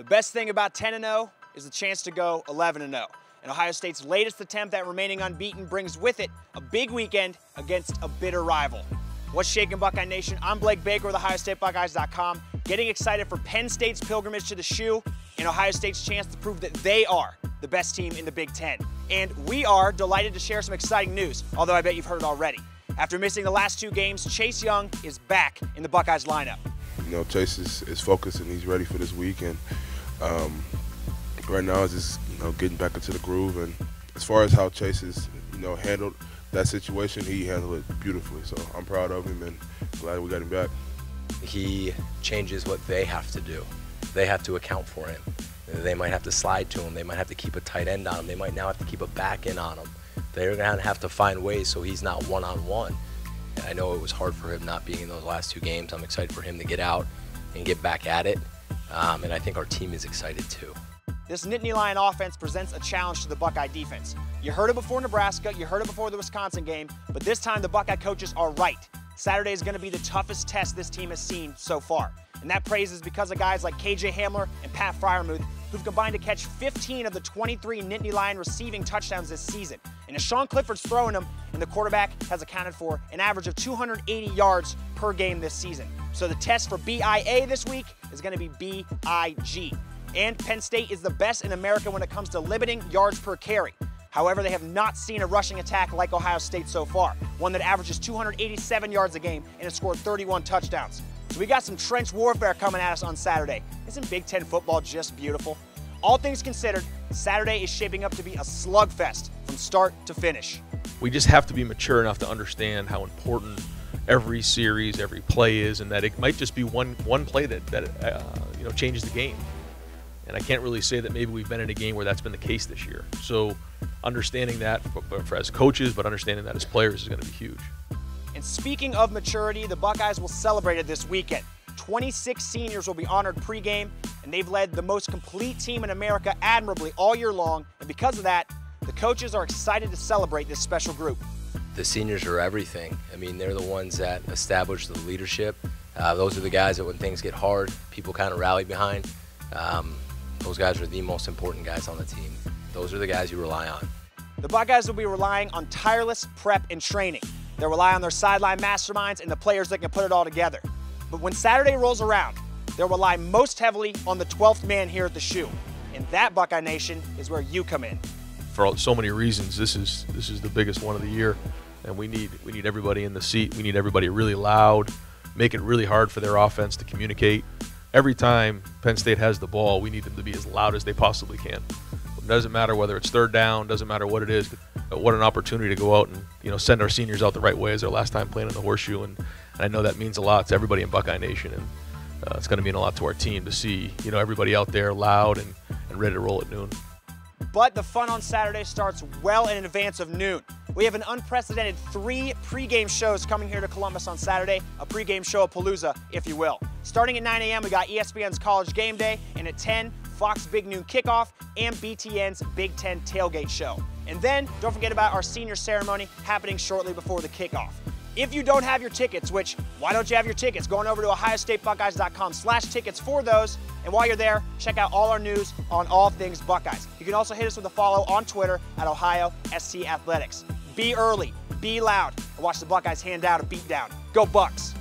best thing about 10-0 is the chance to go 11-0. And Ohio State's latest attempt at remaining unbeaten brings with it a big weekend against a bitter rival. What's shaking, Buckeye Nation? I'm Blake Baker with OhioStateBuckeyes.com, getting excited for Penn State's pilgrimage to the Shoe and Ohio State's chance to prove that they are the best team in the Big Ten. And we are delighted to share some exciting news, although I bet you've heard it already. After missing the last 2 games, Chase Young is back in the Buckeyes lineup. You know, Chase is focused and he's ready for this week, and right now is just getting back into the groove. And as far as how Chase has handled that situation, he handled it beautifully. So I'm proud of him and glad we got him back. He changes what they have to do. They have to account for him. They might have to slide to him. They might have to keep a tight end on him. They might now have to keep a back end on him. They're going to have to find ways so he's not one-on-one. And I know it was hard for him not being in those last 2 games. I'm excited for him to get out and get back at it. And I think our team is excited too. This Nittany Lion offense presents a challenge to the Buckeye defense. You heard it before Nebraska, you heard it before the Wisconsin game, but this time the Buckeye coaches are right. Saturday is going to be the toughest test this team has seen so far. And that praise is because of guys like KJ Hamler and Pat Freiermuth, who've combined to catch 15 of the 23 Nittany Lion receiving touchdowns this season. And as Sean Clifford's throwing them, and the quarterback has accounted for an average of 280 yards per game this season. So the test for BIA this week is going to be BIG. And Penn State is the best in America when it comes to limiting yards per carry. However, they have not seen a rushing attack like Ohio State so far, one that averages 287 yards a game and has scored 31 touchdowns. So we got some trench warfare coming at us on Saturday. Isn't Big Ten football just beautiful? All things considered, Saturday is shaping up to be a slugfest from start to finish. We just have to be mature enough to understand how important every series, every play is, and that it might just be one play that changes the game. And I can't really say that maybe we've been in a game where that's been the case this year. So understanding that for as coaches, but understanding that as players is going to be huge. And speaking of maturity, the Buckeyes will celebrate it this weekend. 26 seniors will be honored pregame, and they've led the most complete team in America admirably all year long. And because of that, the coaches are excited to celebrate this special group. The seniors are everything. I mean, they're the ones that establish the leadership. Those are the guys that when things get hard, people kind of rally behind. Those guys are the most important guys on the team. Those are the guys you rely on. The Buckeyes will be relying on tireless prep and training. They'll rely on their sideline masterminds and the players that can put it all together. But when Saturday rolls around, they'll rely most heavily on the 12th man here at the Shoe. And that, Buckeye Nation, is where you come in. For so many reasons, this is the biggest one of the year, and we need everybody in the seat. We need everybody really loud, make it really hard for their offense to communicate. Every time Penn State has the ball, we need them to be as loud as they possibly can. It doesn't matter whether it's third down, doesn't matter what it is. What an opportunity to go out and send our seniors out the right way as their last time playing in the Horseshoe, and I know that means a lot to everybody in Buckeye Nation, and it's going to mean a lot to our team to see everybody out there loud and ready to roll at noon. But the fun on Saturday starts well in advance of noon. We have an unprecedented 3 pregame shows coming here to Columbus on Saturday, a pregame show-a-palooza, if you will. Starting at 9 a.m., we got ESPN's College Game Day, and at 10, Fox Big Noon Kickoff and BTN's Big Ten Tailgate Show. And then, don't forget about our senior ceremony happening shortly before the kickoff. If you don't have your tickets, which, why don't you have your tickets? Going over to OhioStateBuckeyes.com/tickets for those. And while you're there, check out all our news on all things Buckeyes. You can also hit us with a follow on Twitter at OhioST Athletics. Be early, be loud, and watch the Buckeyes hand out a beatdown. Go Bucks!